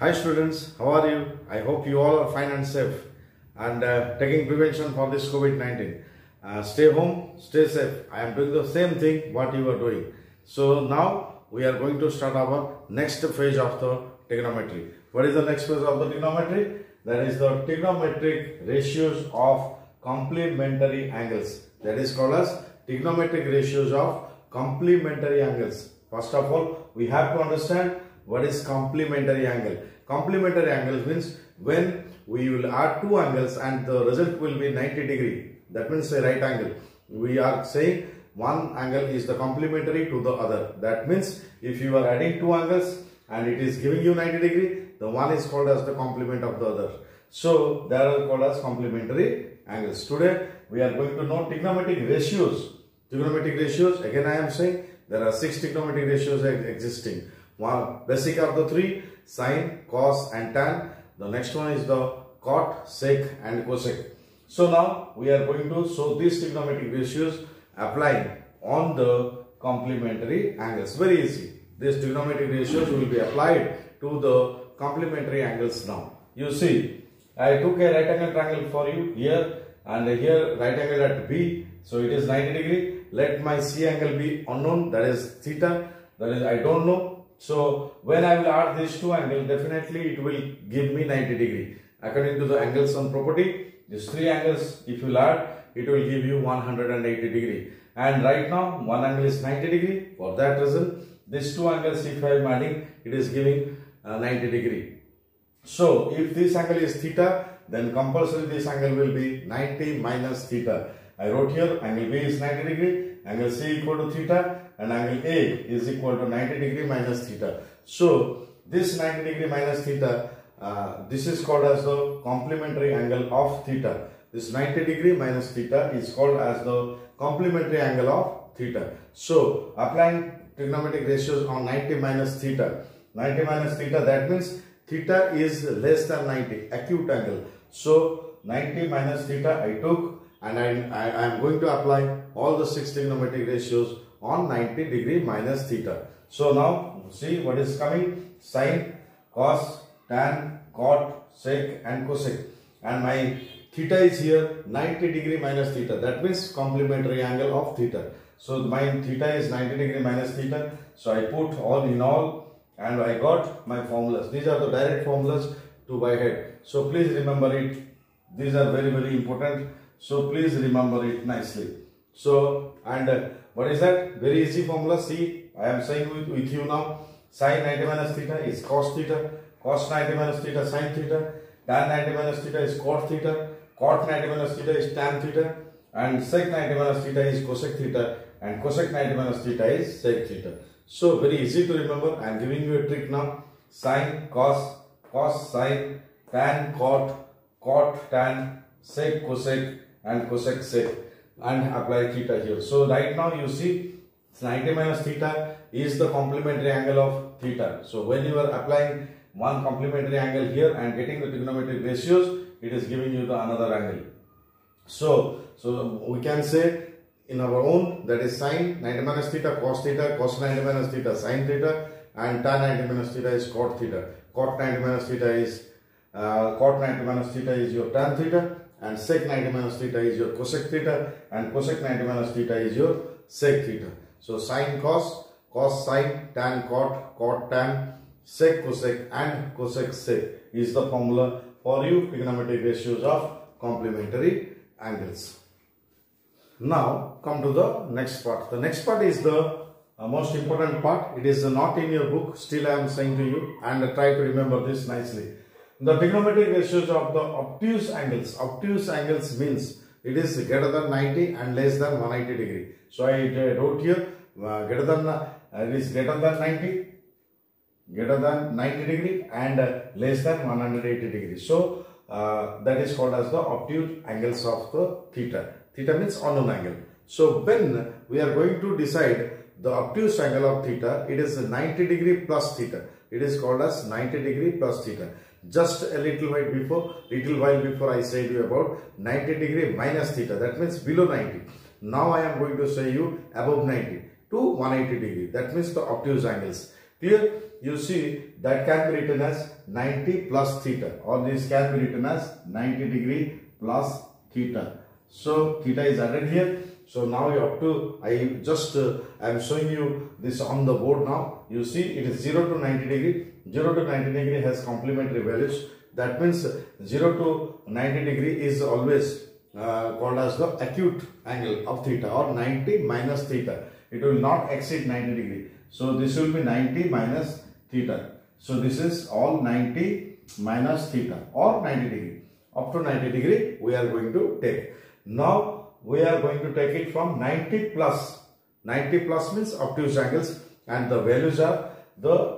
Hi students, how are you? I hope you all are fine and safe and taking prevention for this COVID-19. Stay home, stay safe. I am doing the same thing what you are doing. So now we are going to start our next phase of the trigonometry. What is the next phase of the trigonometry? That is the trigonometric ratios of complementary angles. That is called as trigonometric ratios of complementary angles. First of all, we have to understand what is complementary angle. Complementary angle means when we will add two angles and the result will be 90 degree. That means a right angle. We are saying one angle is the complementary to the other. That means if you are adding two angles and it is giving you 90 degree, the one is called as the complement of the other. So they are called as complementary angles. Today we are going to know trigonometric ratios. Trigonometric ratios, again I am saying there are 6 trigonometric ratios existing. One basic of the three: sine, cos and tan. The next one is the cot, sec and cosec. So now we are going to show these trigonometric ratios applying on the complementary angles. Very easy. These trigonometric ratios will be applied to the complementary angles now. You see, I took a right angle triangle for you here and here right angle at B. So it is 90 degree. Let my C angle be unknown, that is theta, that is I don't know. So when I will add these two angles, definitely it will give me 90 degree. According to the angles on property, these three angles if you will add, it will give you 180 degree. And right now one angle is 90 degree. For that reason, these two angles if I am adding, it is giving 90 degree. So if this angle is theta, then compulsory this angle will be 90 minus theta. I wrote here angle B is 90 degree, angle C equal to theta, and angle A is equal to 90 degree minus theta. So this 90 degree minus theta, this is called as the complementary angle of theta. This 90 degree minus theta is called as the complementary angle of theta. So applying trigonometric ratios on 90 minus theta. 90 minus theta, that means theta is less than 90, acute angle. So 90 minus theta I took, and I am going to apply all the 6 trigonometric ratios on 90 degree minus theta. So now see what is coming: sine, cos, tan, cot, sec and cosec. And my theta is here 90 degree minus theta. That means complementary angle of theta. So my theta is 90 degree minus theta. So I put all in all and I got my formulas. These are the direct formulas to by head. So please remember it. These are very important. So please remember it nicely. So and what is that? Very easy formula. See, I am saying with you now. Sine 90 minus theta is cos theta. Cos 90 minus theta sin theta. Tan 90 minus theta is cot theta. Cot 90 minus theta is tan theta. And sec 90 minus theta is cosec theta. And cosec 90 minus theta is sec theta. So very easy to remember. I am giving you a trick now. Sine, cos, cos, sine, tan, cot, tan, sec, cosec and cosec, sec, and apply theta here. So right now you see 90 minus theta is the complementary angle of theta. So when you are applying one complementary angle here and getting the trigonometric ratios, it is giving you the another angle. So we can say in our own, that is sine 90 minus theta, cos 90 minus theta, sin theta, and tan 90 minus theta is cot theta. Cot 90 minus theta is your tan theta, and sec 90 minus theta is your cosec theta, and cosec 90 minus theta is your sec theta. So sine cos, cos sine, tan cot, cot tan, sec cosec and cosec sec is the formula for you trigonometric ratios of complementary angles. Now come to the next part. The next part is the most important part. It is not in your book, still I am saying to you, and try to remember this nicely. The trigonometric ratios of the obtuse angles. Obtuse angles means it is greater than 90 and less than 180 degree. So I wrote here it is greater than 90 degree and less than 180 degree. So that is called as the obtuse angles of the theta. Theta means unknown angle. So when we are going to decide the obtuse angle of theta, it is 90 degree plus theta. It is called as 90 degree plus theta. Just a little while before I said you about 90 degree minus theta. That means below 90. Now I am going to say you above 90 to 180 degree. That means the obtuse angles. Here you see that can be written as 90 plus theta, or this can be written as 90 degree plus theta. So theta is added here. So now you have to, I am showing you this on the board now. You see it is 0 to 90 degree. 0 to 90 degree has complementary values. That means 0 to 90 degree is always called as the acute angle of theta, or 90 minus theta. It will not exceed 90 degree. So this will be 90 minus theta. So this is all 90 minus theta, or 90 degree. Up to 90 degree we are going to take. Now we are going to take it from 90 plus. 90 plus means obtuse angles, and the values are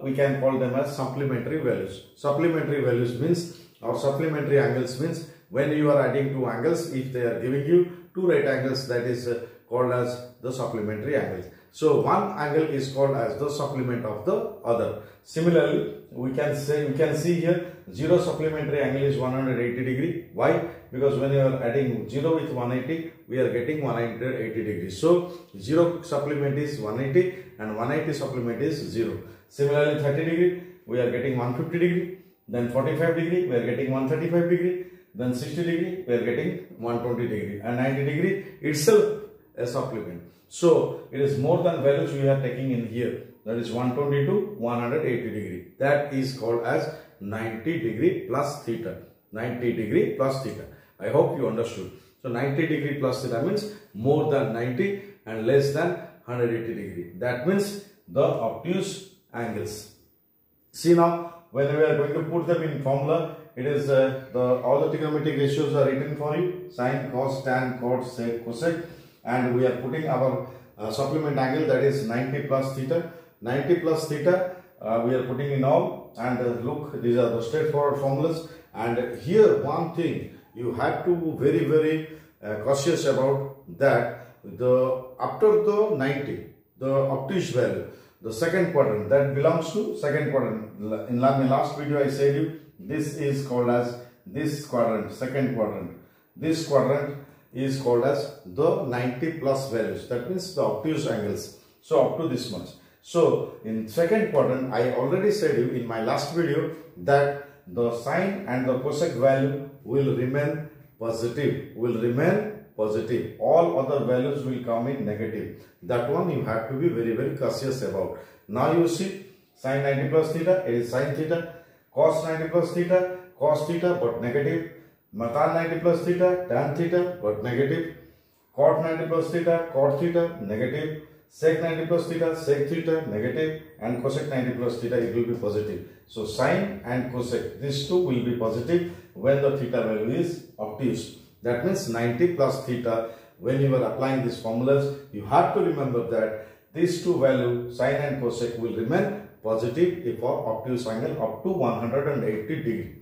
we can call them as supplementary values. Supplementary values means, or supplementary angles means, when you are adding two angles, if they are giving you two right angles, that is called as the supplementary angles. So one angle is called as the supplement of the other. Similarly, we can see here 0 supplementary angle is 180 degree. Why? Because when you are adding 0 with 180, we are getting 180 degrees. So 0 supplement is 180 and 180 supplement is 0. Similarly, 30 degree we are getting 150 degree. Then 45 degree we are getting 135 degree. Then 60 degree we are getting 120 degree, and 90 degree itself a supplement. So it is more than values we are taking in here. That is 120 to 180 degree. That is called as 90 degree plus theta. 90 degree plus theta. I hope you understood. So 90 degree plus theta means more than 90 and less than 180 degree. That means the obtuse angles. See now, when we are going to put them in formula, it is all the trigonometric ratios are written for you: sine, cos, tan, cot, sec, cosec, and we are putting our supplement angle, that is 90 plus theta. 90 plus theta we are putting in all, and look, these are the straightforward formulas. And here one thing you have to be very cautious about, that after the 90, the obtuse value, the second quadrant, that belongs to second quadrant. In my last video I said you, this is called as this quadrant, second quadrant. This quadrant is called as the 90 plus values. That means the obtuse angles. So up to this much. So in second quadrant, I already said you in my last video that the sine and the cosec value will remain positive. All other values will come in negative. That one you have to be very cautious about. Now you see, sine 90 plus theta, it is sine theta. Cos 90 plus theta, cos theta but negative. Tan 90 plus theta, tan theta but negative. Cot 90 plus theta, cot theta negative. Sec 90 plus theta, sec theta negative. And cosec 90 plus theta, it will be positive. So sine and cosec, these two will be positive when the theta value is obtuse. That means 90 plus theta, when you are applying these formulas, you have to remember that these two values, sine and cosec, will remain positive if for obtuse angle up to 180 degree.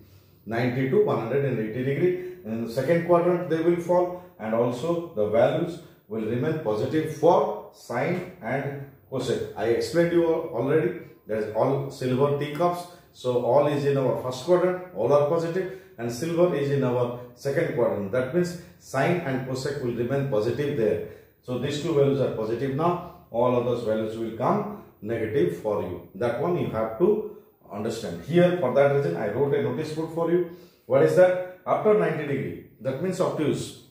90 to 180 degree. In the second quadrant they will fall, and also the values will remain positive for sine and cosec. I explained you already. There is all silver teacups. So all is in our first quadrant, all are positive, and silver is in our second quadrant. That means sine and cosec will remain positive there. So these two values are positive now. All others values will come negative for you. That one you have to understand. Here for that reason I wrote a notice board for you. What is that? After 90 degree, that means obtuse,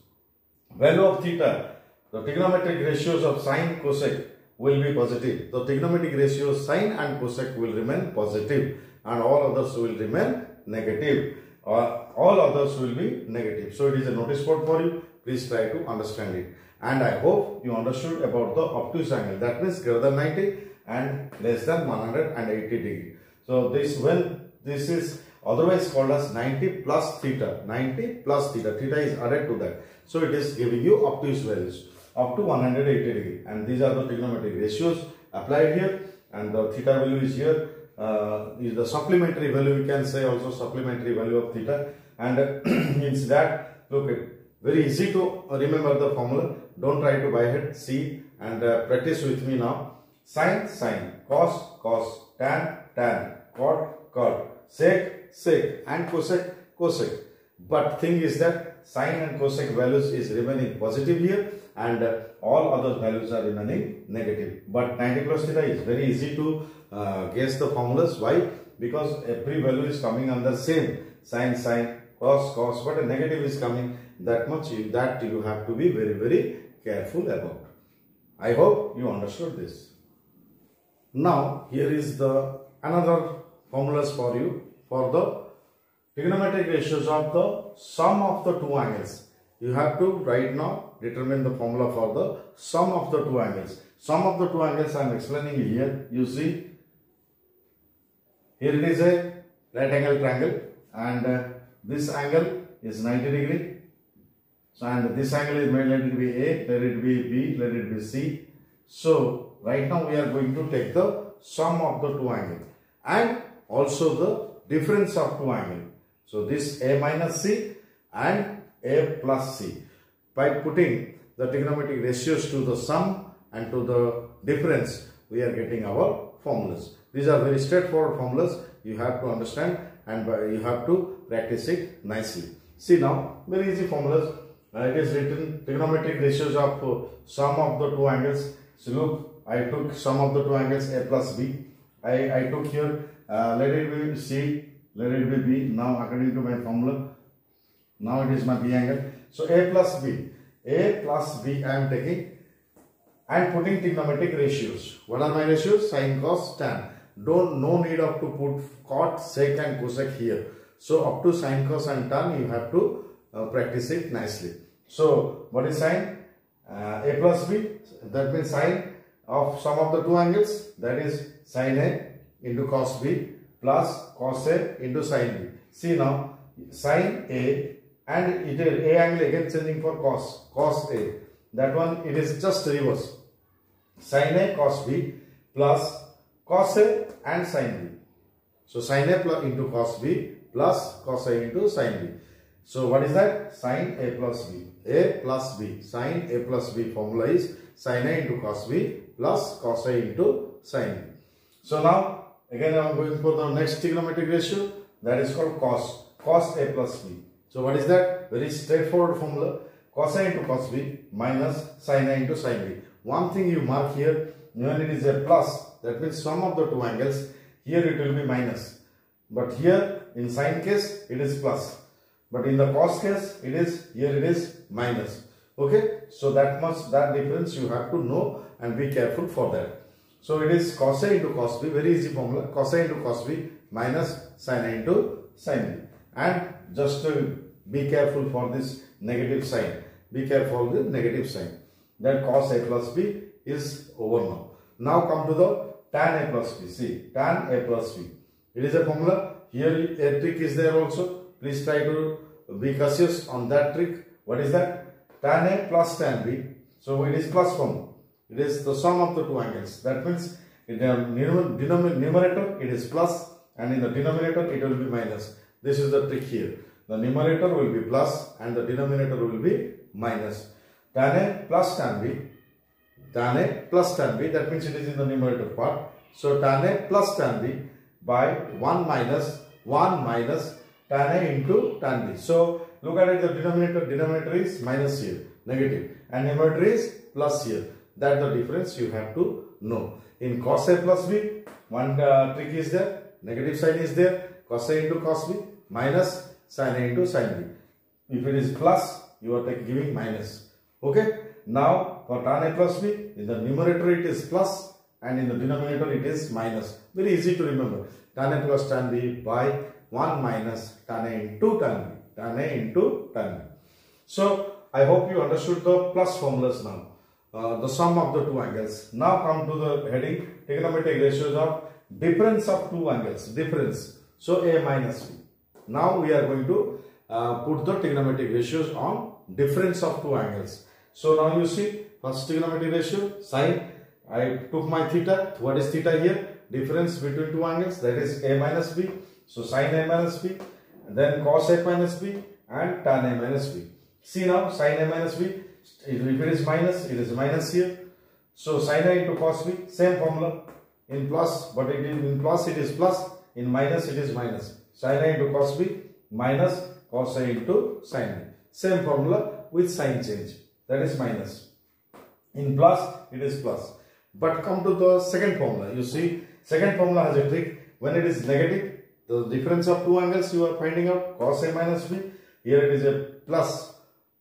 value of theta, the trigonometric ratios of sine cosec will be positive. The trigonometric ratios sine and cosec will remain positive, and all others will remain negative. All others will be negative. So it is a notice board for you. Please try to understand it. And I hope you understood about the obtuse angle. That means greater than 90 and less than 180 degree. So this is otherwise called as 90 plus theta. 90 plus theta. Theta is added to that. So it is giving you obtuse values up to 180 degree. And these are the trigonometric ratios applied here. And the theta value is here. Is the supplementary value, we can say also supplementary value of theta. And means that, look, very easy to remember the formula. Don't try to by head. See and practice with me now. Sine, sine, cos, cos, tan, tan, cot, cot, sec, sec, and cosec, cosec. But thing is that sine and cosec values is remaining positive here, and all other values are remaining negative. But 90 plus theta is very easy to guess the formulas. Why? because every value is coming under same sin, cos, but a negative is coming, that you have to be very careful about. I hope you understood this. Now here is the another formulas for you for the trigonometric ratios of the sum of the two angles. You have to right now determine the formula for the sum of the two angles. Sum of the two angles I am explaining here. You see, here it is a right angle triangle, and this angle is 90 degree. So, and this angle is made, let it be A, let it be B, let it be C. So right now we are going to take the sum of the two angles and also the difference of two angles. So this A minus C and A plus C. By putting the trigonometric ratios to the sum and to the difference, we are getting our formulas. These are very straightforward formulas. You have to understand and you have to practice it nicely. See now, very easy formulas. It is written trigonometric ratios of sum of the two angles. So look, I took sum of the two angles A plus B. I took here, let it be C, let it be B. Now according to my formula, now it is my B angle. So A plus B I am taking and putting trigonometric ratios. What are my ratios? Sin, cos, tan. No need of to put cot, sec and cosec here. So up to sin, cos and tan you have to practice it nicely. So what is sin? A plus B, that means sine of sum of the two angles, that is sin A into cos B plus cos A into sin B. See now, sin A and it is A angle again changing for cos A. That one it is just reverse. Sin A cos B plus cos A and sin B. So sin A plus into cos B plus cos A into sin B. So what is that? Sin A plus B. A plus B. Sin A plus B formula is sin A into cos B plus cos A into sin B. So now again I am going for the next trigonometric ratio, that is called cos A plus B. So what is that? Very straightforward formula. Cos A into cos B minus sin A into sin B. One thing you mark here, when it is a plus, that means sum of the two angles, here it will be minus. But here in sin case it is plus. But in the cos case here it is minus. Okay, so that difference you have to know and be careful for that. So it is cos A into cos B, very easy formula. Cos A into cos B minus sin A into sin B. And just be careful for this negative sign. Be careful with negative sign. Then cos A plus B is over now. Now come to the tan A plus B. See, tan A plus B. It is a formula. Here a trick is there also. Please try to be cautious on that trick. What is that? Tan A plus tan B. So it is plus form. It is the sum of the two angles. That means in the numerator it is plus and in the denominator it will be minus. This is the trick here. The numerator will be plus and the denominator will be minus. Tan A plus tan B. Tan A plus tan B, that means it is in the numerator part. So tan A plus tan B by 1 minus tan A into tan B. So look at it, the denominator is minus here, negative, and numerator is plus here. That the difference you have to know. In cos A plus B, one trick is there, negative sign is there, cos A into cos B minus sin A into sin B. If it is plus, you are giving minus. Okay. Now for tan A plus B, in the numerator it is plus and in the denominator it is minus. Very easy to remember. Tan A plus tan B by 1 minus tan A into tan B. Tan A into tan B. So I hope you understood the plus formulas now. The sum of the two angles. Now come to the heading trigonometric ratios of difference of two angles. Difference. So A minus B. Now we are going to put the trigonometric ratios on difference of two angles. So now you see first trigonometric ratio sine. I took my theta. What is theta here? Difference between two angles, that is A minus B. So sine A minus B, and then cos A minus B and tan A minus B. See now sine A minus B. If it is minus, it is minus here. So sine A into cos B, same formula. In plus, but in plus it is plus. In minus it is minus. Sine A into cos B minus cos A into sine B. Same formula with sign change. That is minus. In plus, it is plus. But come to the second formula. You see, second formula has a trick. When it is negative, The difference of two angles you are finding out, cos A minus B. Here it is a plus.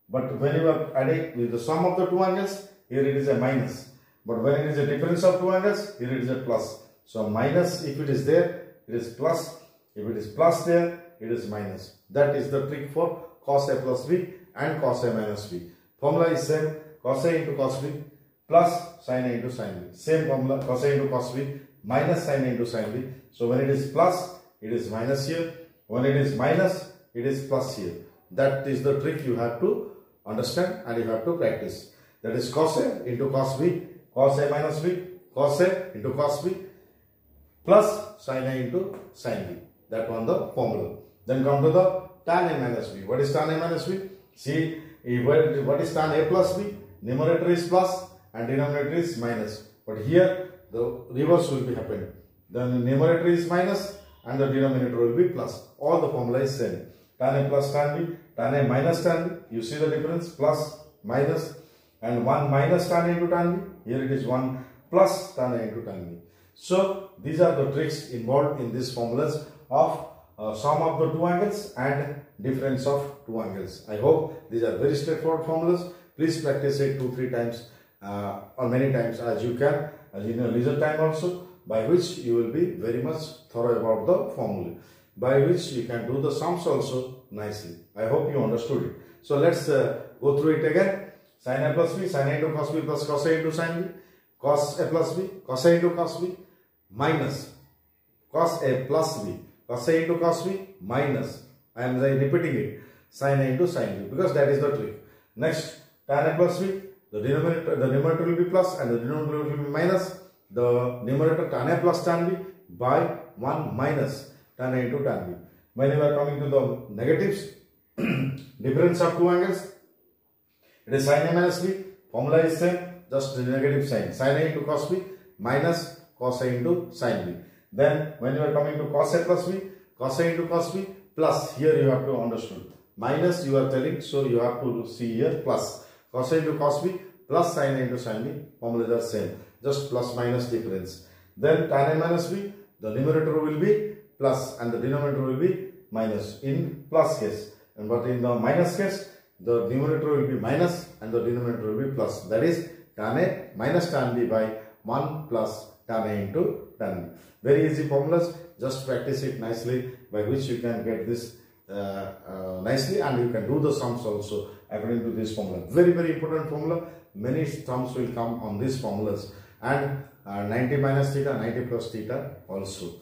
But when you are adding with the sum of the two angles, here it is a minus. But when it is a difference of two angles, here it is a plus. So minus, if it is there, it is plus. If it is plus there, it is minus. That is the trick for cos A plus B and cos A minus B. Formula is same, cos A into cos B plus sin A into sin B. Same formula, cos A into cos B minus sin A into sin B. So when it is plus, it is minus here. When it is minus, it is plus here. That is the trick you have to understand and you have to practice. That is cos A into cos B, cos A minus B, cos A into cos B plus sin A into sin B. That one the formula. Then come to the tan A minus B. What is tan A minus B? See, what is tan A plus B? Numerator is plus and denominator is minus. But here the reverse will be happening. The numerator is minus and the denominator will be plus. All the formula is same. Tan A plus tan B, tan A minus tan B. You see the difference? Plus, minus, and 1 minus tan A into tan B. Here it is 1 plus tan A into tan B. So these are the tricks involved in these formulas of sum of the two angles and difference of two angles. I hope these are very straightforward formulas. Please practice it 2-3 times or many times as you can, as in your leisure time also, by which you will be very much thorough about the formula, by which you can do the sums also nicely. I hope you understood it. So let's go through it again. Sin A plus B, sin A into cos B plus cos A into sin B, cos A plus B, cos A into cos B minus cos A plus B, cos A into cos B minus, I am repeating it, sin A into sin B, because that is the trick. Next, tan A plus B, the numerator will be plus and the denominator will be minus. The numerator tan A plus tan B by 1 minus tan A into tan B. When you are coming to the negatives, difference of two angles, it is sin A minus B. Formula is same, just the negative sign. Sin A into cos B minus cos A into sin B. Then when you are coming to cos A plus B, cos A into cos B plus, here you have to understand. Minus you are telling, so you have to see here plus. Cos A into cos B plus sin A into sin B, formulas are same. Just plus minus difference. Then tan A minus B, the numerator will be plus and the denominator will be minus in plus case. But in the minus case, the numerator will be minus and the denominator will be plus. That is tan A minus tan B by 1 plus tan A into tan B. Very easy formulas. Just practice it nicely, by which you can get this nicely, and you can do the sums also according to this formula. Very, very important formula. Many sums will come on these formulas, and 90 minus theta, 90 plus theta also.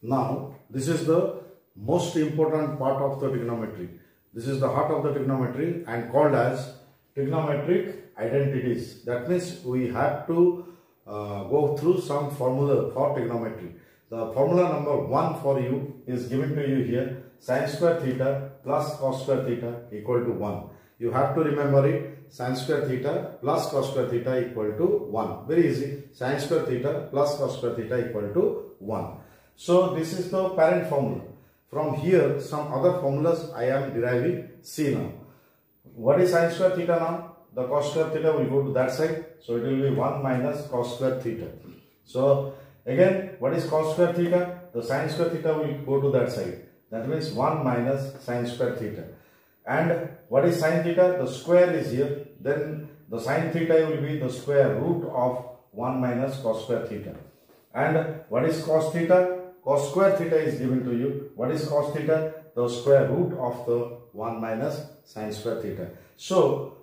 Now, this is the most important part of the trigonometry. This is the heart of the trigonometry and called as trigonometric identities. That means we have to go through some formula for trigonometry. The formula number 1 for you is given to you here. Sin square theta plus cos square theta equal to 1. You have to remember it. Sin square theta plus cos square theta equal to 1. Very easy. Sin square theta plus cos square theta equal to 1. So this is the parent formula. From here, some other formulas I am deriving. See now. What is sin square theta now? The cos square theta will go to that side. So it will be 1 minus cos square theta. So again, what is cos square theta? The sin square theta will go to that side. That means 1 minus sin square theta. And what is sin theta? The square is here. Then the sin theta will be the square root of 1 minus cos square theta. And what is cos theta? Cos square theta is given to you. What is cos theta? The square root of the 1 minus sin square theta. So,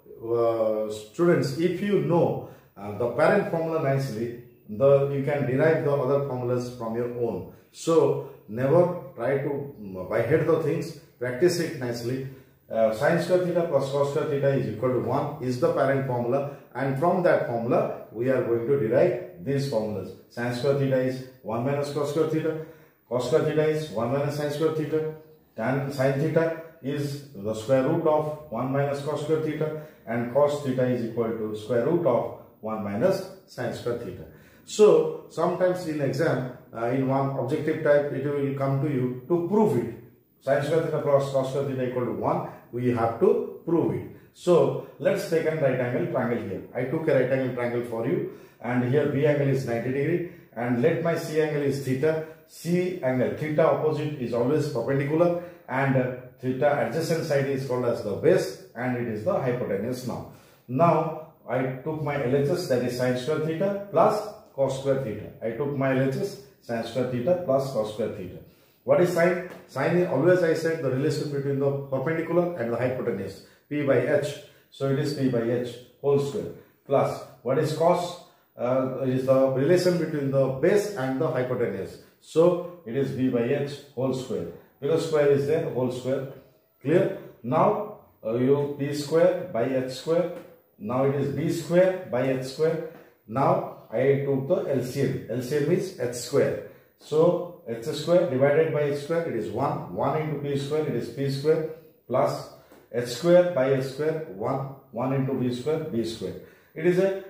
students, if you know the parent formula nicely, you can derive the other formulas from your own. So, never try to by head the things. Practice it nicely. Sin square theta plus cos square theta is equal to 1 is the parent formula, and from that formula we are going to derive these formulas. Sin square theta is 1 minus cos square theta, cos square theta is 1 minus sin square theta, tan sin theta is the square root of 1 minus cos square theta, and cos theta is equal to square root of 1 minus sin square theta. So sometimes in exam, in one objective type, it will come to you to prove it. Sin square theta plus cos square theta equal to 1, we have to prove it. So let's take a right angle triangle here. I took a right angle triangle for you, and here B angle is 90 degree, and let my C angle is theta. C angle, theta opposite is always perpendicular, and theta adjacent side is called as the base, and it is the hypotenuse now. Now I took my LHS, that is sin square theta plus cos square theta. I took my LHS, sin square theta plus cos square theta. What is sine? Sine is always, I said, the relation between the perpendicular and the hypotenuse, P by H. So it is P by H whole square plus what is cos? Is the relation between the base and the hypotenuse. So it is B by H whole square. Because square is there, whole square. Clear? Now you P square by H square. Now it is B square by H square. Now I took the LCM. LCM is H square. So H square divided by H square, it is 1. 1 into P square, it is P square plus H square by H square, 1. 1 into B square, B square. It is a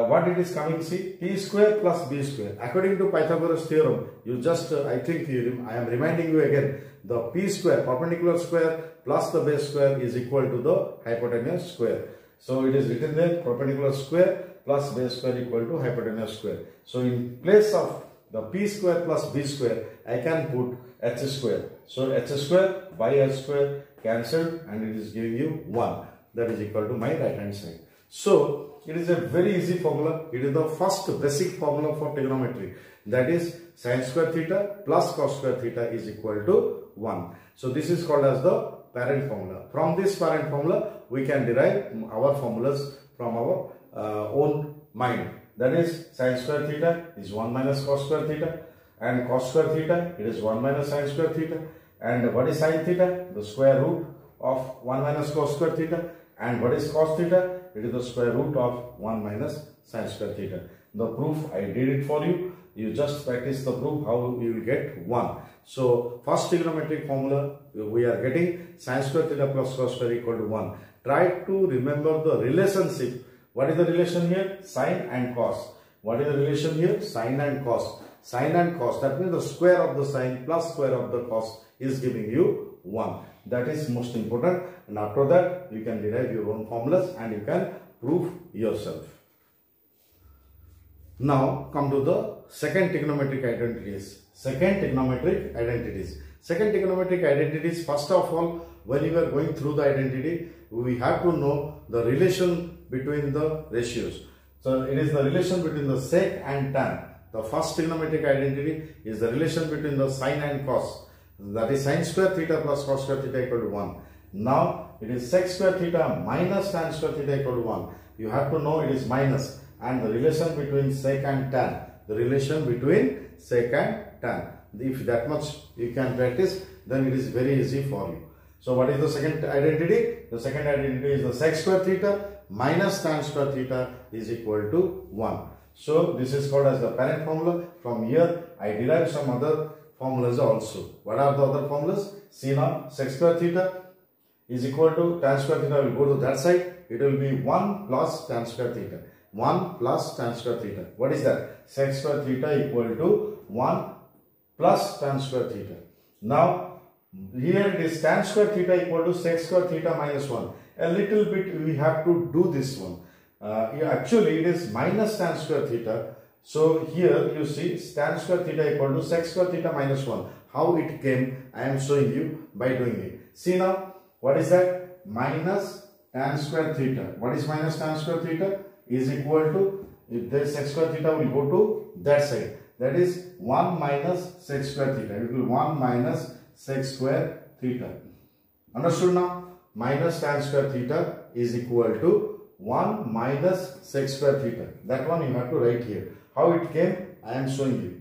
what it is coming, see, P square plus B square. According to Pythagoras theorem, you just, I think I am reminding you again, the P square, perpendicular square plus the base square is equal to the hypotenuse square. So it is written there, perpendicular square plus base square equal to hypotenuse square. So in place of the P square plus B square, I can put H square. So H square by H square cancelled, and it is giving you 1. That is equal to my right hand side. So it is a very easy formula. It is the first basic formula for trigonometry. That is sin square theta plus cos square theta is equal to 1. So this is called as the parent formula. From this parent formula, we can derive our formulas from our own mind. That is sin square theta is 1 minus cos square theta, and cos square theta, it is 1 minus sin square theta. And what is sin theta? The square root of 1 minus cos square theta. And what is cos theta? It is the square root of 1 minus sin square theta. The proof, I did it for you. You just practice the proof how you will get 1. So first trigonometric formula we are getting sin square theta plus cos square equal to 1. Try to remember the relationship. What is the relation here? Sin and cos. What is the relation here? Sin and cos. Sin and cos, that means the square of the sin plus square of the cos is giving you 1. That is most important, and after that you can derive your own formulas and you can prove yourself. Now come to the second trigonometric identities. Second trigonometric identities, first of all, when you are going through the identity, we have to know the relation between the ratios. So it is the relation between the sec and tan. The first trigonometric identity is the relation between the sin and cos. That is sin square theta plus cos square theta equal to 1. Now it is sec square theta minus tan square theta equal to 1. You have to know it is minus, and the relation between sec and tan. The relation between sec and tan. If that much you can practice, then it is very easy for you. So what is the second identity? The second identity is the sec square theta minus tan square theta is equal to 1. So this is called as the parent formula. From here I derive some other formulas also. What are the other formulas? See now, sec square theta is equal to tan square theta will go to that side. It will be 1 plus tan square theta. 1 plus tan square theta. What is that? Sec square theta equal to 1 plus tan square theta. Now here it is tan square theta equal to sec square theta minus 1. A little bit we have to do this one. Actually it is minus tan square theta. So here you see tan square theta equal to sec square theta minus 1. How it came, I am showing you by doing it. See now, what is that? Minus tan square theta. What is minus tan square theta? Is equal to, if the sec square theta will go to that side. That is 1 minus sec square theta. It will be 1 minus sec square theta. Understood now? Minus tan square theta is equal to 1 minus sec square theta. That one you have to write here. How it came, I am showing you.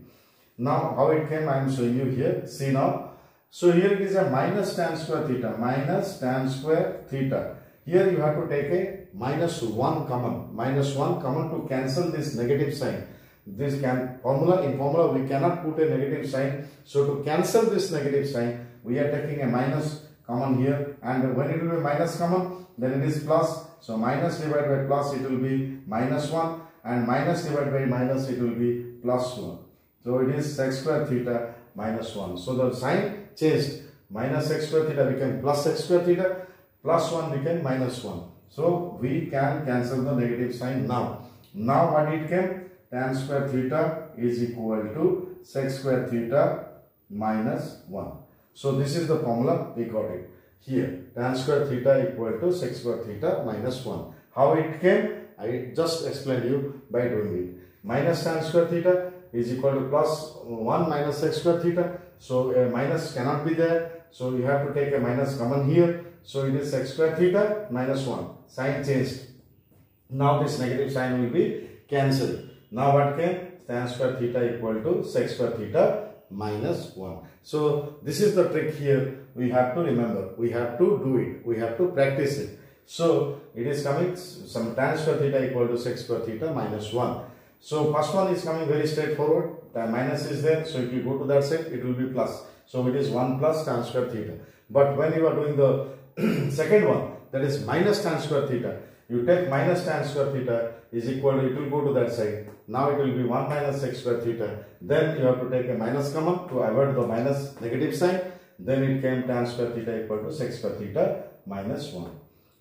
Now, how it came, I am showing you here. See now. So here it is a minus tan square theta. Minus tan square theta. Here you have to take a minus 1 common. Minus 1 common to cancel this negative sign. This formula we cannot put a negative sign. So to cancel this negative sign, we are taking a minus common here. And when it will be minus common, then it is plus. So minus divided by plus, it will be minus 1. And minus divided by minus, it will be plus 1. So it is sec square theta minus 1. So the sign changed. Minus sec square theta became plus sec square theta. Plus 1 became minus 1. So we can cancel the negative sign now. Now what it came? Tan square theta is equal to sec square theta minus 1. So this is the formula, we got it. Here, tan square theta equal to sec square theta minus 1. How it came? I just explained you by doing it. Minus tan square theta is equal to plus 1 minus sec square theta. So a minus cannot be there. So you have to take a minus common here. So it is sec square theta minus 1. Sign changed. Now this negative sign will be cancelled. Now what came? Tan square theta equal to sec square theta minus 1. So this is the trick here. We have to remember. We have to do it. We have to practice it. So it is coming some tan square theta equal to sec square theta minus 1. So first one is coming very straightforward. The minus is there. So if you go to that side, it will be plus. So it is 1 plus tan square theta. But when you are doing the second one, that is minus tan square theta, you take minus tan square theta is equal to, it will go to that side. Now it will be 1 minus sec square theta. Then you have to take a minus common to avoid the minus negative sign. Then it came tan square theta equal to sec square theta minus 1.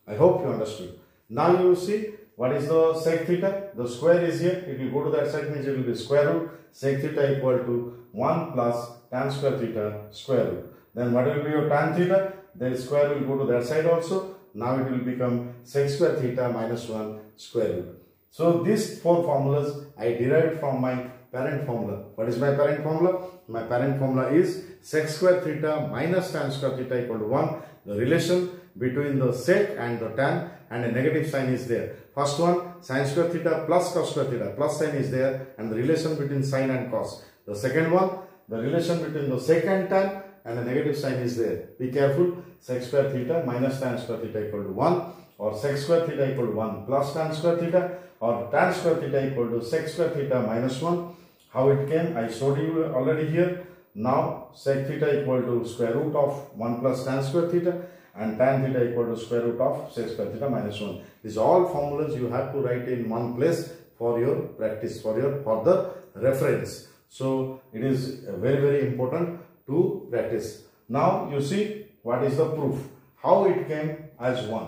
I hope you understood. Now you see what is the sec theta. The square is here. It will go to that side, means it will be square root sec theta equal to 1 plus tan square theta square root. Then what will be your tan theta? The square will go to that side also. Now it will become sec square theta minus 1 square root. So these four formulas I derived from my parent formula. What is my parent formula? My parent formula is sec square theta minus tan square theta equal to 1. The relation between the sec and the tan, and a negative sign is there. First one, sin square theta plus cos square theta, plus sign is there, and the relation between sin and cos. The second one, the relation between the sec and tan, and the negative sign is there. Be careful, sec square theta minus tan square theta equal to 1, or sec square theta equal to 1 plus tan square theta, or tan square theta equal to sec square theta minus 1. How it came, I showed you already here. Now sec theta equal to square root of 1 plus tan square theta, and tan theta equal to square root of sec square theta minus 1. These all formulas you have to write in one place for your practice, for the reference. So it is very important to practice. Now you see what is the proof, how it came as 1.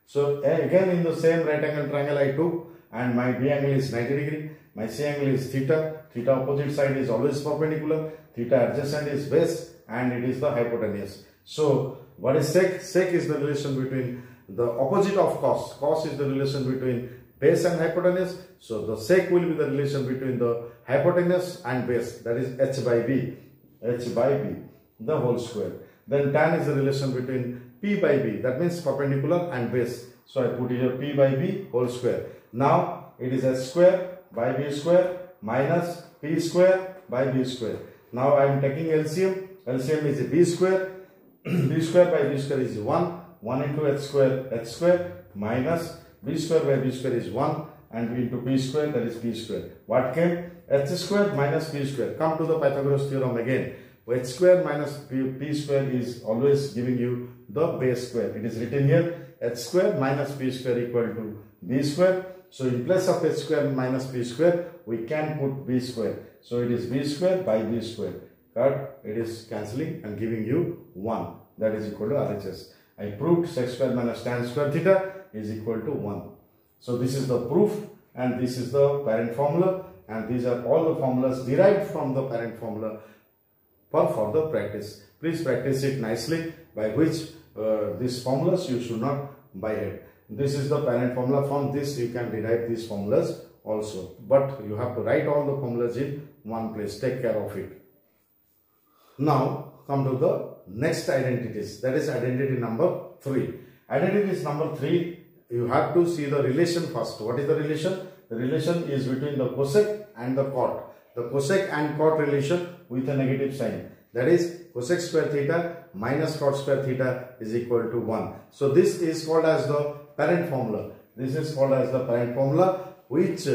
So again in the same right angle triangle I took, and my B angle is 90 degree, my C angle is theta, theta opposite side is always perpendicular, theta adjacent is base, and it is the hypotenuse. So what is sec? Sec is the relation between the opposite of cos. Cos is the relation between base and hypotenuse. So the sec will be the relation between the hypotenuse and base, that is h by b, the whole square. Then tan is the relation between p by b, that means perpendicular and base. So I put here p by b whole square. Now it is h square by b square minus p square by b square. Now I am taking LCM. LCM is b square. B square by b square is 1. 1 into h square minus b square by b square is 1, and into p square, that is p square. What came? H square minus p square. Come to the Pythagoras theorem again. H square minus p square is always giving you the base square. It is written here, h square minus p square equal to b square. So in place of h square minus p square, we can put b square. So it is b square by b square. But it is cancelling and giving you 1. That is equal to RHS. I proved sec square minus tan square theta is equal to 1. So this is the proof, and this is the parent formula, and these are all the formulas derived from the parent formula for further practice. Please practice it nicely, by which these formulas you should not by head. This is the parent formula. From this you can derive these formulas also, but you have to write all the formulas in one place. Take care of it. Now come to the next identities, that is identity number 3. Identity number 3, you have to see the relation first. What is the relation? The relation is between the cosec and the cot. The cosec and cot relation with a negative sign, that is cosec square theta minus cot square theta is equal to 1. So this is called as the parent formula. This is called as the parent formula, which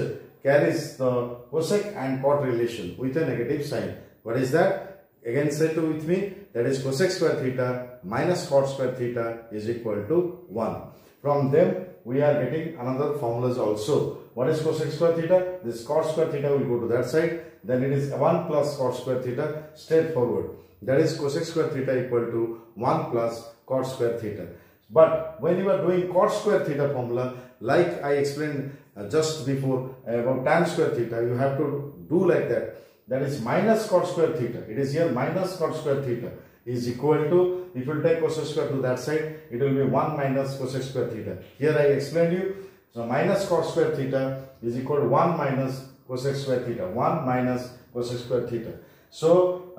carries the cosec and cot relation with a negative sign. What is that? Again say to with me, that is cosec square theta minus cot square theta is equal to 1. From them we are getting another formulas also. What is cosec square theta? This cot square theta will go to that side. Then it is 1 plus cot square theta straightforward. That is cosec square theta equal to 1 plus cot square theta. But when you are doing cot square theta formula, like I explained just before about tan square theta, you have to do like that. that is minus cot square theta. It is here minus cot square theta is equal to, if you take cosec square to that side, it will be 1 minus cosec square theta. Here I explained you. So minus cot square theta is equal to 1 minus cosec square theta. 1 minus cosec square theta. So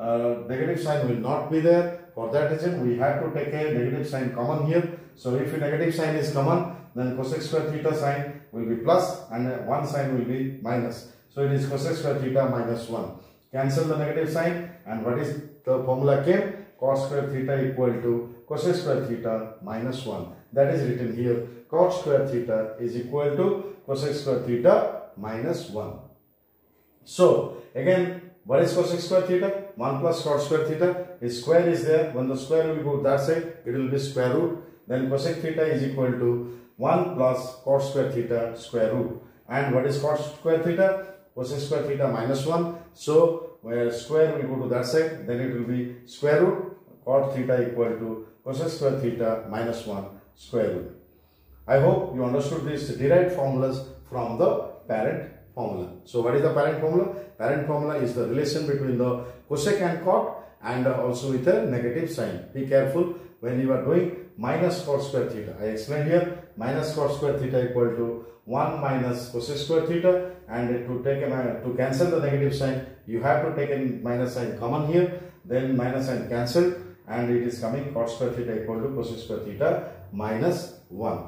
negative sign will not be there. For that reason, we have to take a negative sign common here. So if a negative sign is common, then cosec square theta sign will be plus and one sign will be minus. So it is cosec square theta minus 1. Cancel the negative sign, and what is the formula came? Cos square theta equal to cosec square theta minus 1. That is written here. Cot square theta is equal to cosec square theta minus 1. So again, what is cosec square theta? 1 plus cot square theta. A square is there. When the square will go that side, it will be square root. Then cosec theta is equal to 1 plus cot square theta square root. And what is cot square theta? Cosec square theta minus 1. So where square will go to that side, then it will be square root cot theta equal to cosec square theta minus 1 square root. I hope you understood these derived formulas from the parent formula. So what is the parent formula? Parent formula is the relation between the cosec and cot, and also with a negative sign. Be careful when you are doing minus cot square theta. I explained here minus cot square theta equal to 1 minus cosec square theta, and to cancel the negative sign, you have to take a minus sign common here, then minus sign cancelled, and it is coming cot square theta equal to cosec square theta minus 1.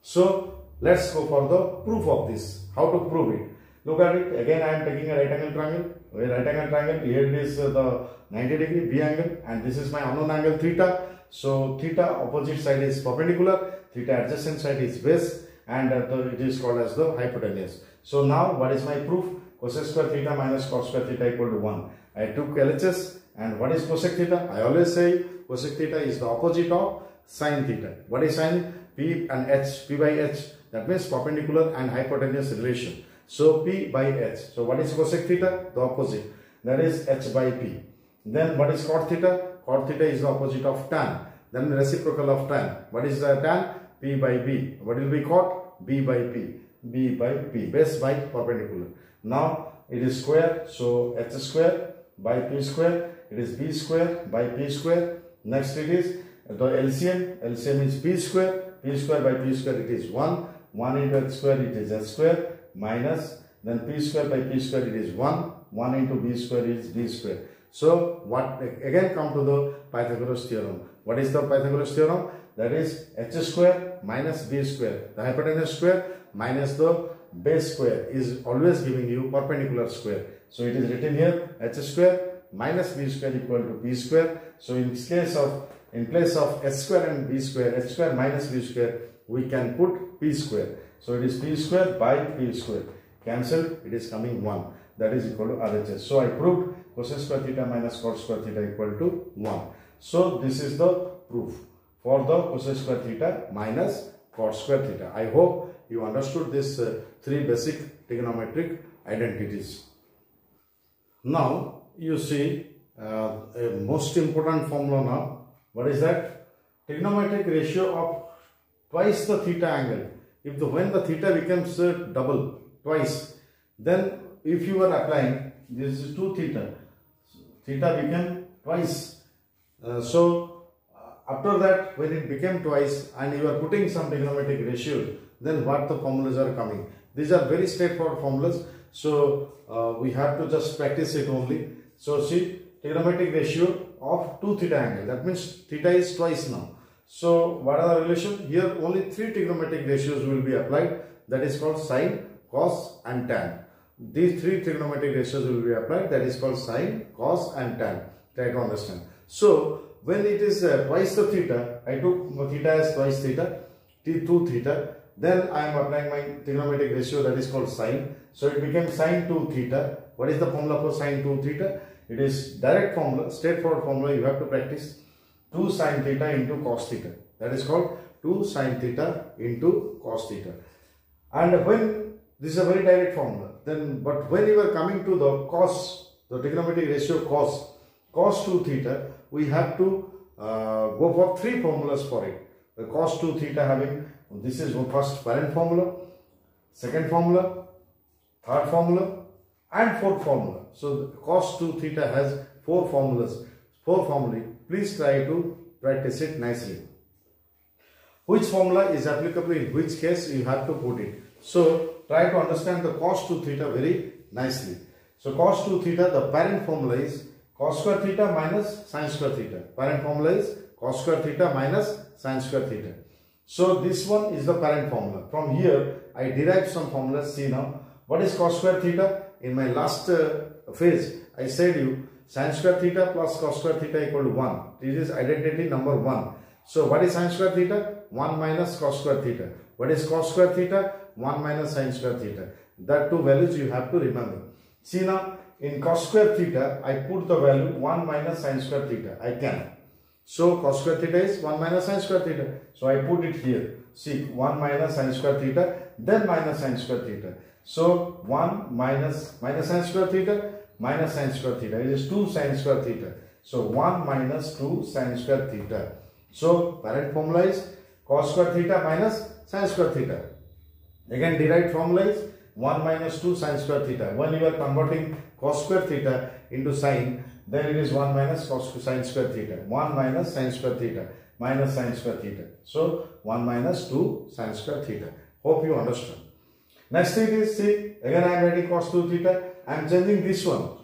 So let's go for the proof of this. How to prove it? Look at it. Again, I am taking a right angle triangle. Right angle triangle, here it is the 90 degree B angle, and this is my unknown angle theta. So theta opposite side is perpendicular, theta adjacent side is base, and it is called as the hypotenuse. So now what is my proof? Cosec square theta minus cot square theta equal to 1. I took LHS, and what is cosec theta? I always say cosec theta is the opposite of sin theta. What is sin? P and H, P by H. That means perpendicular and hypotenuse relation. So P by H. So what is cosec theta? The opposite. That is H by P. Then what is cot theta? Cot theta is the opposite of tan. Then reciprocal of tan. What is the tan? P by B. What will be cot? B by P. B by P. Base by perpendicular. Now it is square. So H square by P square. It is B square by P square. Next it is the LCM. LCM is P square. P square by P square, it is 1. 1 into H square, it is H square. Minus, then P square by P square, it is 1. 1 into B square is B square. So what, again come to the Pythagoras theorem. What is the Pythagoras theorem? That is H square minus B square. The hypotenuse square minus the base square is always giving you perpendicular square. So it is written here H square minus B square equal to B square. So in place of H square and B square, H square minus B square, we can put P square. So it is P square by P square. Cancelled, it is coming 1. That is equal to RHS. So I proved cosec square theta minus cot square theta equal to 1. So this is the proof for the cosec square theta minus cot square theta. I hope you understood these 3 basic trigonometric identities. Now you see a most important formula now. What is that? Trigonometric ratio of twice the theta angle. When the theta becomes double, twice, then if you are applying, this is 2 theta, theta became twice. After that, when it became twice and you are putting some trigonometric ratios, then what the formulas are coming. These are very straightforward formulas. So we have to just practice it only. So see, trigonometric ratio of 2 theta angle. That means theta is twice now. So what are the relation? Here only 3 trigonometric ratios will be applied. That is called sine, cos and tan. These 3 trigonometric ratios will be applied. That is called sine, cos and tan. Try to understand. So when it is twice the theta, I took theta as twice theta, 2 theta. Then I am applying my trigonometric ratio, that is called sine. So it became sine 2 theta. What is the formula for sine 2 theta? It is direct formula, straightforward formula. You have to practice 2 sine theta into cos theta. That is called 2 sine theta into cos theta. And when this is a very direct formula, then but when you are coming to the cos, the trigonometric ratio cos 2 theta, we have to go for 3 formulas for it. The cos 2 theta having, this is first parent formula, second formula, third formula, and fourth formula. So cos 2 theta has four formulas. Four formulae. Please try to practice it nicely. Which formula is applicable in which case you have to put it. So try to understand the cos 2 theta very nicely. So cos 2 theta, the parent formula is cos square theta minus sin square theta. Parent formula is cos square theta minus sin square theta. So this one is the parent formula. From here I derived some formulas. See now, what is cos square theta? In my last phase I said you sin square theta plus cos square theta equal to 1. This is identity number 1. So what is sin square theta? 1 minus cos square theta. What is cos square theta? 1 minus sin square theta. That two values you have to remember. See now, in cos square theta, I put the value 1 minus sin square theta. I can. So cos square theta is 1 minus sin square theta. So I put it here. See, 1 minus sin square theta, then minus sin square theta. So 1 minus sin square theta minus sin square theta. It is 2 sin square theta. So 1 minus 2 sin square theta. So parent formula is cos square theta minus sin square theta. Again derived formula is 1 minus 2 sin square theta. When you are converting cos square theta into sin, then it is 1 minus cos sin square theta. 1 minus sin square theta minus sin square theta. So 1 minus 2 sin square theta. Hope you understand. Next thing is, see, again I am writing cos 2 theta. I am changing this one.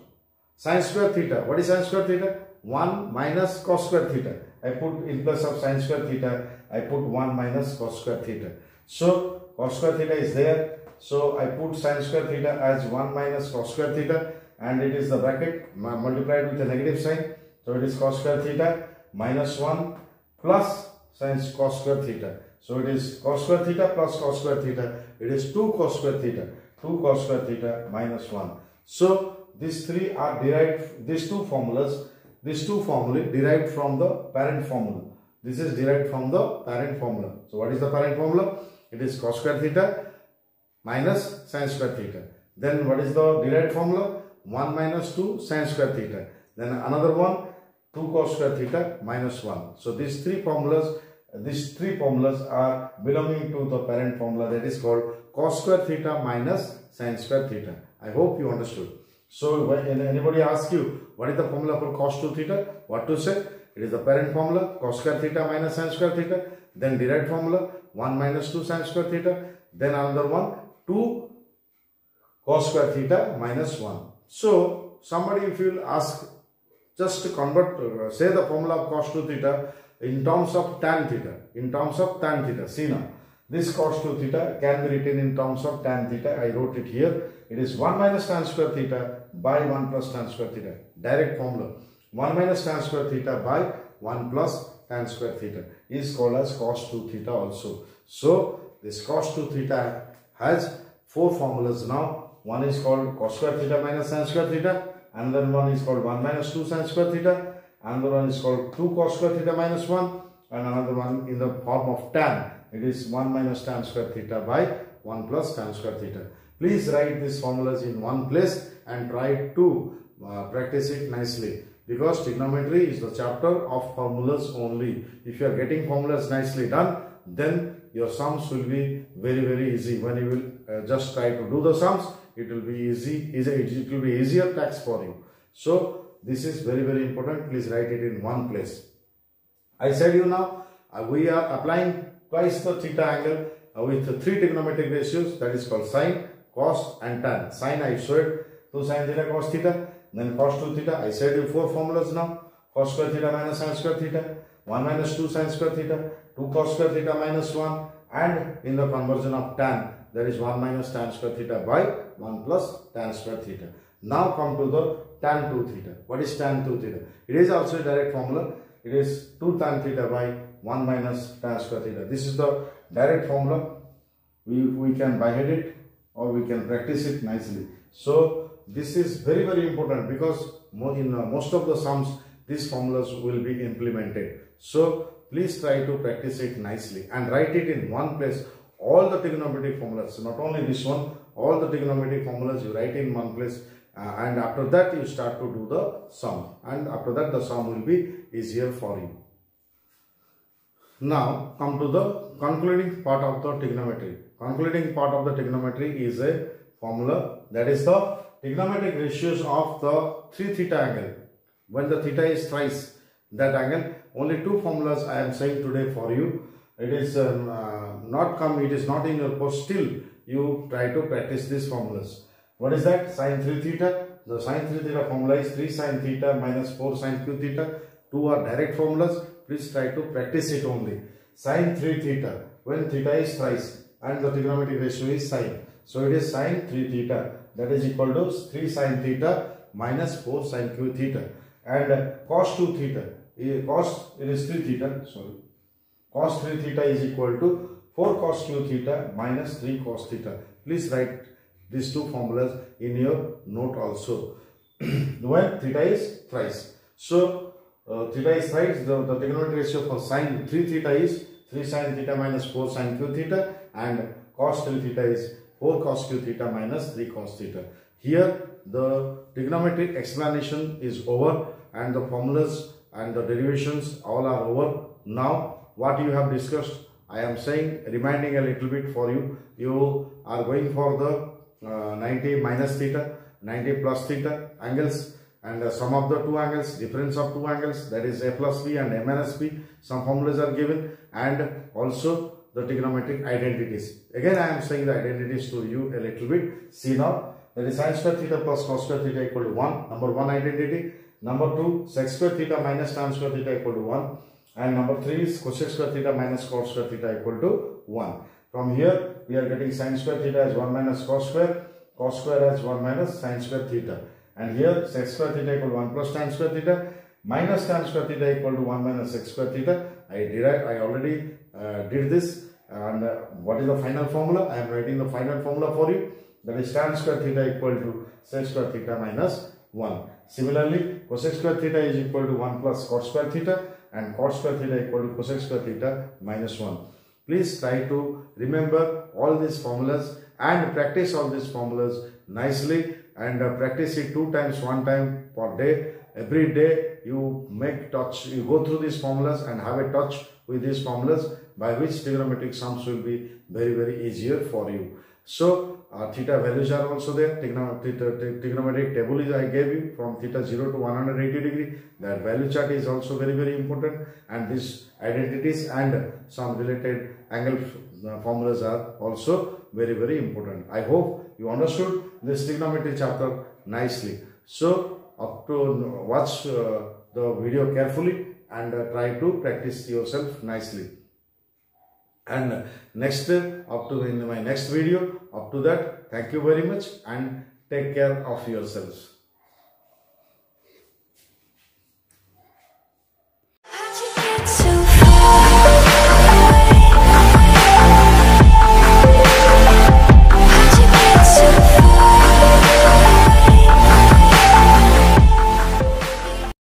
Sin square theta. What is sin square theta? 1 minus cos square theta. I put in place of sin square theta, I put 1 minus cos square theta. So cos square theta is there. So I put sin square theta as 1 minus cos square theta, and it is the bracket multiplied with a negative sign. So it is cos square theta minus 1 plus sin cos square theta. So it is cos square theta plus cos square theta. It is 2 cos square theta. 2 cos square theta minus 1. So these three are derived, these two formulae derived from the parent formula. This is derived from the parent formula. So what is the parent formula? It is cos square theta minus sin square theta. Then what is the derived formula? 1 minus 2 sin square theta. Then another one, 2 cos square theta minus 1. So these three formulas are belonging to the parent formula, that is called cos square theta minus sin square theta. I hope you understood. So when anybody asks you what is the formula for cos 2 theta, what to say? It is the parent formula cos square theta minus sin square theta. Then derived formula 1 minus 2 sin square theta. Then another one 2 cos square theta minus 1. So somebody, if you will ask, just convert, say the formula of cos 2 theta in terms of tan theta. In terms of tan theta. See now, this cos 2 theta can be written in terms of tan theta. I wrote it here. It is 1 minus tan square theta by 1 plus tan square theta. Direct formula. 1 minus tan square theta by 1 plus tan square theta is called as cos 2 theta also. So this cos 2 theta has four formulas now. One is called cos square theta minus sin square theta. Another one is called 1 minus 2 sin square theta. Another one is called 2 cos square theta minus 1. And another one in the form of tan. It is 1 minus tan square theta by 1 plus tan square theta. Please write these formulas in one place and try to practice it nicely. Because trigonometry is the chapter of formulas only. If you are getting formulas nicely done, then your sums will be very easy. When you will just try to do the sums, it will be it will be easier task for you. So this is very important. Please write it in one place. I said you now, we are applying twice the theta angle with three trigonometric ratios, that is called sine, cos and tan. Sine I showed 2 sin theta cos theta. Then cos 2 theta, I said you four formulas now. Cos square theta minus sin square theta, 1 minus 2 sin square theta, 2 cos square theta minus 1, and in the conversion of tan, that is 1 minus tan square theta by 1 plus tan square theta. Now come to the tan 2 theta. What is tan 2 theta? It is also a direct formula. It is 2 tan theta by 1 minus tan square theta. This is the direct formula. We can byhead it or we can practice it nicely. So this is very important, because in most of the sums these formulas will be implemented. So please try to practice it nicely and write it in one place. All the trigonometric formulas, not only this one, all the trigonometric formulas you write in one place, and after that you start to do the sum, and after that the sum will be easier for you. Now come to the concluding part of the trigonometry. Concluding part of the trigonometry is a formula, that is the trigonometric ratios of the 3 theta angle. When the theta is thrice that angle, only two formulas I am saying today for you. It is it is not in your course. Still, you try to practice these formulas. What is that? Sin 3 theta. The sin 3 theta formula is 3 sin theta minus 4 sin q theta. Two are direct formulas. Please try to practice it only. Sin 3 theta, when theta is thrice and the trigonometric ratio is sin. So it is sin 3 theta, that is equal to 3 sin theta minus 4 sin q theta. And cos 2 theta, it is 3 theta, sorry. Cos 3 theta is equal to 4 cos q theta minus 3 cos theta. Please write these two formulas in your note also. When theta is thrice. So theta is thrice, the trigonometric ratio for sin 3 theta is 3 sin theta minus 4 sin q theta, and cos 3 theta is 4 cos q theta minus 3 cos theta. Here the trigonometric explanation is over and the formulas and the derivations all are over. Now what you have discussed, I am saying, reminding a little bit for you. You are going for the 90 minus theta, 90 plus theta angles, and sum of the two angles, difference of two angles, that is a plus b and a minus b. Some formulas are given, and also the trigonometric identities. Again I am saying the identities to you a little bit. See now, that is sin square theta plus cos square theta equal to 1. Number 1 identity. Number 2, sec square theta minus tan square theta equal to 1. And number 3 is cosec square theta minus cos square theta equal to 1. From here we are getting sin square theta as 1 minus cos square as 1 minus sin square theta. And here sec square theta equal to 1 plus tan square theta minus tan square theta equal to 1 minus sec square theta. I already did this. And what is the final formula? I am writing the final formula for you. That is tan square theta equal to sec square theta minus 1. Similarly, cosec square theta is equal to 1 plus cot square theta, and cot square theta equal to cosec square theta minus 1. Please try to remember all these formulas and practice all these formulas nicely, and practice it 2 times, 1 time per day. Every day you go through these formulas and have a touch with these formulas, by which trigonometric sums will be very, very easier for you. So theta values are also there. Trigonometric table is I gave you from theta 0 to 180 degree. That value chart is also very, very important, and these identities and some related angle formulas are also very, very important. I hope you understood this trigonometry chapter nicely. So up to watch the video carefully and try to practice yourself nicely. And next, in my next video, up to that, thank you very much and take care of yourselves.